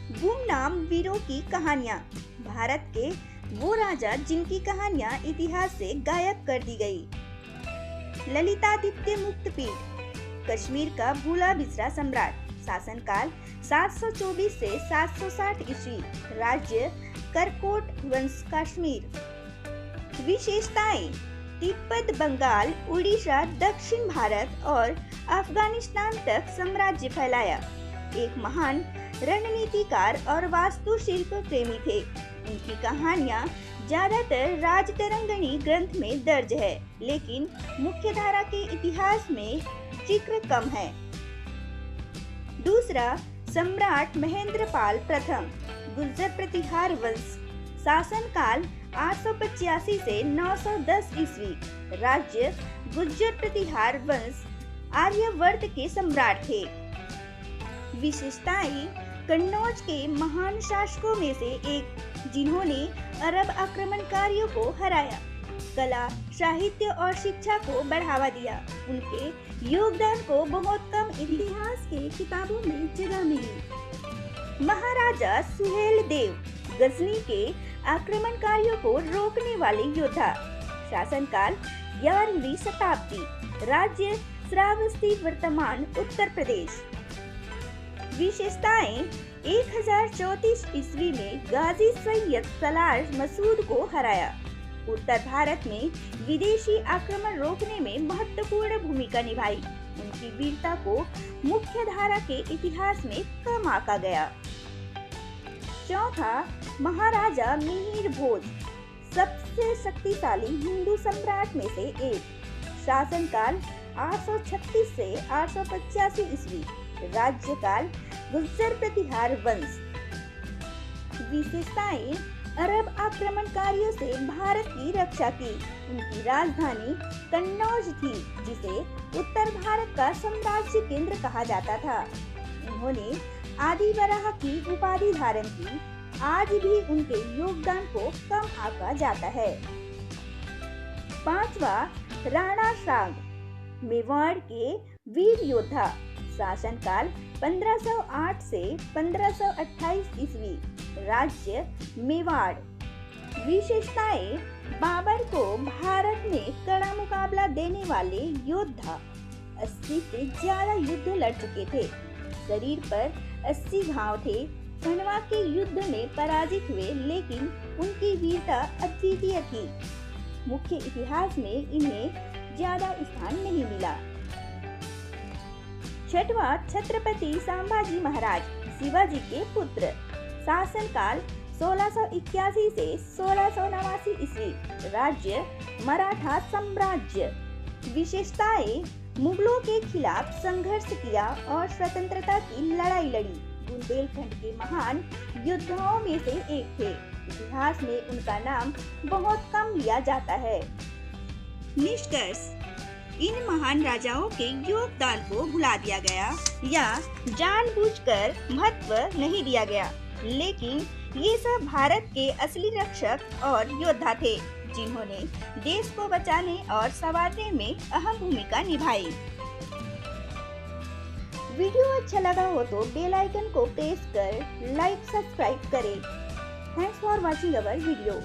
गुमनाम वीरों की कहानियाँ। भारत के वो राजा जिनकी कहानियाँ इतिहास से गायब कर दी गई। ललितादित्य मुक्तपीठ, कश्मीर का भूला बिसरा सम्राट। शासनकाल 724 से 760 ईस्वी। राज्य करकोट वंश कश्मीर। विशेषताएं: तिब्बत, बंगाल, उड़ीसा, दक्षिण भारत और अफगानिस्तान तक साम्राज्य फैलाया। एक महान रणनीतिकार और वास्तुशिल्प प्रेमी थे। उनकी कहानियां ज्यादातर राजतरंगिणी ग्रंथ में दर्ज है, लेकिन मुख्यधारा के इतिहास में जिक्र कम है। दूसरा, सम्राट महेंद्रपाल प्रथम, गुर्जर प्रतिहार वंश। शासनकाल 885 से 910 ईस्वी। राज्य गुर्जर प्रतिहार वंश आर्यवर्त के सम्राट थे। विशेषताएं: कन्नौज के महान शासकों में से एक, जिन्होंने अरब आक्रमणकारियों को हराया, कला, साहित्य और शिक्षा को बढ़ावा दिया। उनके योगदान को बहुत कम इतिहास के किताबों में जगह मिली। महाराजा सुहेल देव, गजनी के आक्रमणकारियों को रोकने वाले योद्धा। शासनकाल 11वीं शताब्दी। राज्य श्रावस्ती, वर्तमान उत्तर प्रदेश। विशेषताएं: 1034 ईस्वी में गाजी सैयद सलार मसूद को हराया। उत्तर भारत में विदेशी आक्रमण रोकने में महत्वपूर्ण भूमिका निभाई। उनकी वीरता को मुख्य धारा के इतिहास में कम आंका गया। चौथा, महाराजा मिहिर भोज, सबसे शक्तिशाली हिंदू सम्राट में से एक। शासनकाल 836 से 885 ईस्वी। राज्यकाल गुर्जर प्रतिहार वंश। विशेषताएं: अरब आक्रमणकारियों से भारत की रक्षा की। उनकी राजधानी कन्नौज थी, जिसे उत्तर भारत का साम्राज्य केंद्र कहा जाता था। उन्होंने आदि वराह की उपाधि धारण की। आज भी उनके योगदान को कम आंका जाता है। पांचवा, राणा सांग, मेवाड़ के वीर योद्धा। शासनकाल 1508 से 1528 ईस्वी। राज्य मेवाड़। विशेषताएं: बाबर को भारत में कड़ा मुकाबला देने वाले योद्धा। 80 से ज्यादा युद्ध लड़ चुके थे। शरीर पर 80 घाव थे। खंडवा के युद्ध में पराजित हुए, लेकिन उनकी वीरता अद्वितीय थी। मुख्य इतिहास में इन्हें ज्यादा स्थान नहीं मिला। छठवां, छत्रपति संभाजी महाराज, शिवाजी के पुत्र। शासनकाल 1681 से 1689 ईस्वी। राज्य मराठा साम्राज्य। विशेषताएं: मुगलों के खिलाफ संघर्ष किया और स्वतंत्रता की लड़ाई लड़ी। बुंदेलखंड के महान योद्धाओं में से एक थे। इतिहास में उनका नाम बहुत कम लिया जाता है। निष्कर्ष: इन महान राजाओं के योगदान को भुला दिया गया या जानबूझकर महत्व नहीं दिया गया, लेकिन ये सब भारत के असली रक्षक और योद्धा थे, जिन्होंने देश को बचाने और संवारने में अहम भूमिका निभाई। वीडियो अच्छा लगा हो तो बेल आइकन को प्रेस कर लाइक, सब्सक्राइब करें। Thanks for watching our video.